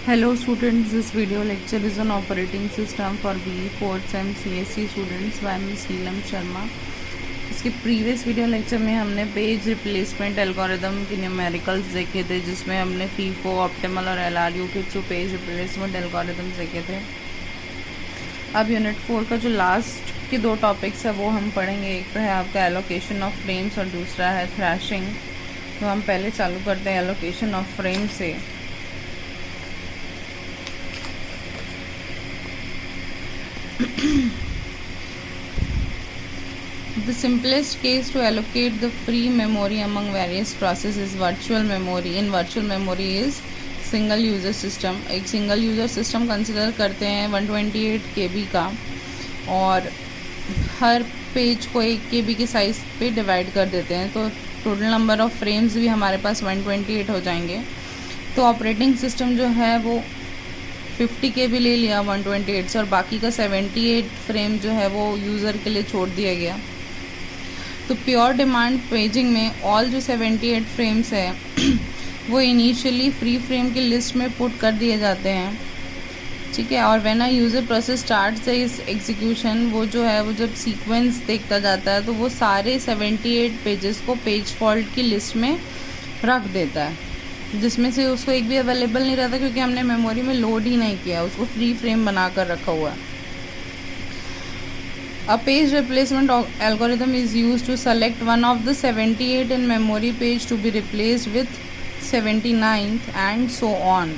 Hello students, this video lecture is on operating system for BE 4th SEM CSE students by Ms. Neelam Sharma. इसके previous video lecture में हमने page replacement algorithm के numericals देखे थे, जिसमें हमने फीफो, ऑप्टिमल और LRU के थ्रू पेज रिप्लेसमेंट एल्गोरिदम्स देखे थे। अब यूनिट 4 का जो लास्ट के दो टॉपिक्स है वो हम पढ़ेंगे। एक तो है आपका एलोकेशन ऑफ फ्रेम्स और दूसरा है थ्रैशिंग। तो हम पहले चालू करते हैं एलोकेशन ऑफ फ्रेम से। The simplest case to allocate the free memory among various processes is virtual memory. In virtual memory is single user system. एक single user system कंसिडर करते हैं 128 KB का, और हर पेज को 1 KB के size पे divide कर देते हैं, तो टोटल नंबर ऑफ फ्रेम्स भी हमारे पास 128 हो जाएंगे। तो ऑपरेटिंग सिस्टम जो है वो 50 KB ले लिया 128 से, और बाकी का 78 फ्रेम जो है वो यूज़र के लिए छोड़ दिया गया। तो प्योर डिमांड पेजिंग में ऑल जो 78 फ्रेम्स है वो इनिशियली फ्री फ्रेम की लिस्ट में पुट कर दिए जाते हैं, ठीक है। और when a user process starts इस एग्जीक्यूशन, वो जो है वो जब सीक्वेंस देखता जाता है तो वो सारे 78 पेजेस को पेज फॉल्ट की लिस्ट में रख देता है, जिसमें से उसको एक भी अवेलेबल नहीं रहता, क्योंकि हमने मेमोरी में लोड ही नहीं किया, उसको फ्री फ्रेम बना कर रखा हुआ है। A page replacement algorithm is used to select one of the 78 in memory page to be replaced with 79th and so on.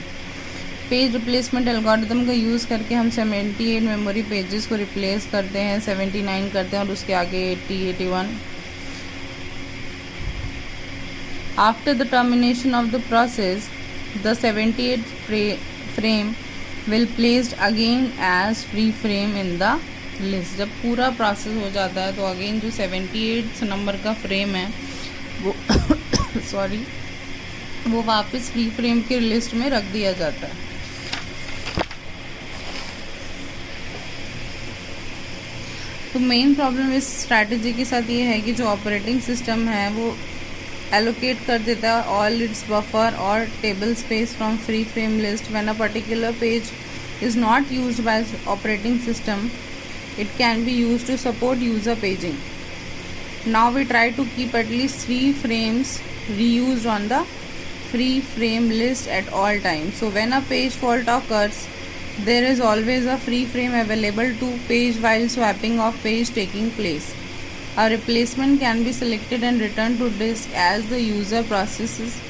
Page replacement algorithm का यूज़ करके हम 78 मेमोरी पेजेस को रिप्लेस करते हैं, 79 करते हैं और उसके आगे 80, 81। After the termination of the process, the 78th frame will placed again as free frame in the list। जब पूरा प्रोसेस हो जाता है तो अगेन जो 78 नंबर का फ्रेम है वो सॉरी वो वापस फ्री फ्रेम की लिस्ट में रख दिया जाता है। तो मेन प्रॉब्लम इस स्ट्रैटेजी के साथ ये है कि जो ऑपरेटिंग सिस्टम है वो एलोकेट कर देता है ऑल इट्स बफर और table space from free frame list. When a particular page is not used by operating system, it can be used to support user paging. Now we try to keep at least 3 frames reused on the free frame list at all times. So when a page fault occurs, there is always a free frame available to page while swapping of page taking place. A replacement can be selected and returned to disk as the user processes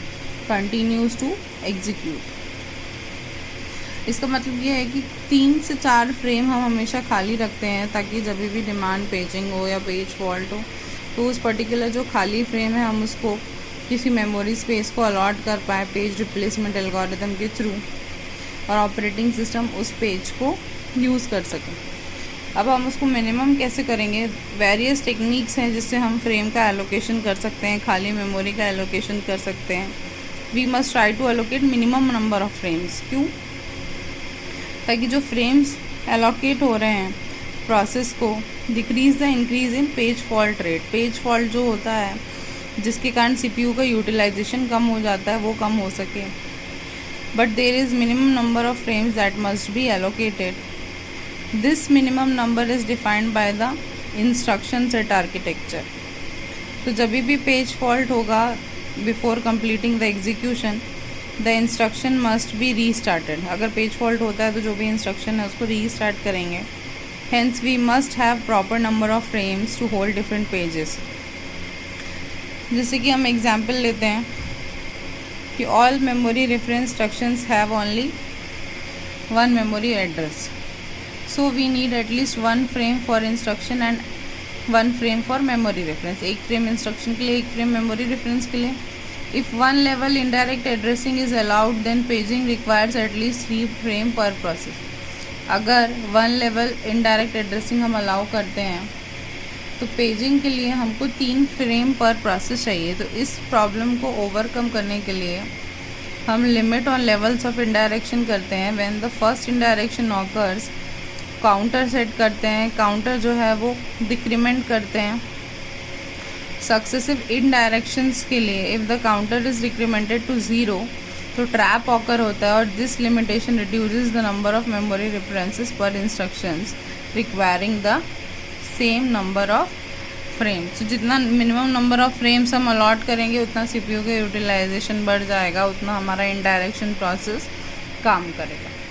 continues to execute. इसका मतलब ये है कि 3 से 4 frame हम हमेशा खाली रखते हैं, ताकि जब भी डिमांड पेजिंग हो या पेज फॉल्ट हो तो उस पर्टिकुलर जो खाली फ्रेम है हम उसको किसी मेमोरी स्पेस को अलॉट कर पाए पेज रिप्लेसमेंट एल्गोरिदम के थ्रू, और ऑपरेटिंग सिस्टम उस पेज को यूज़ कर सके। अब हम उसको मिनिमम कैसे करेंगे? वेरियस टेक्निक्स हैं जिससे हम फ्रेम का एलोकेशन कर सकते हैं, खाली मेमोरी का एलोकेशन कर सकते हैं। We must try to allocate minimum number of frames. क्यों? ताकि जो फ्रेम्स एलोकेट हो रहे हैं प्रोसेस को decrease the increase in page fault rate. Page fault जो होता है जिसके कारण CPU का यूटिलाइजेशन कम हो जाता है, वो कम हो सके। But there is minimum number of frames that must be allocated. This minimum number is defined by the instruction set architecture. तो जब भी पेज फॉल्ट होगा before completing the execution, the instruction must be restarted. अगर page fault होता है तो जो भी इंस्ट्रक्शन है उसको रीस्टार्ट करेंगे। Hence we must have proper number of frames to hold different pages. जैसे कि हम एग्जांपल लेते हैं कि all memory reference instructions have only 1 memory address, so we need at least 1 frame for instruction and 1 frame for memory reference. 1 frame instruction के लिए, 1 frame memory reference के लिए। If one level indirect addressing is allowed, then paging requires at least 3 frame per process. अगर 1 level indirect addressing हम allow करते हैं तो paging के लिए हमको 3 फ्रेम पर प्रोसेस चाहिए। तो इस प्रॉब्लम को ओवरकम करने के लिए हम limit on levels of indirection करते हैं। When the first indirection occurs, counter set करते हैं। काउंटर जो है वो डिक्रीमेंट करते हैं सक्सेसिव इन डायरेक्शंस के लिए। If the counter is decremented to 0, तो ट्रैप ऑकर होता है और this limitation reduces the number of memory references per instructions requiring the same number of frames. तो जितना मिनिमम नंबर ऑफ फ्रेम्स हम अलॉट करेंगे उतना सीपीयू का यूटिलाइजेशन बढ़ जाएगा, उतना हमारा इनडायरेक्शन प्रोसेस काम करेगा।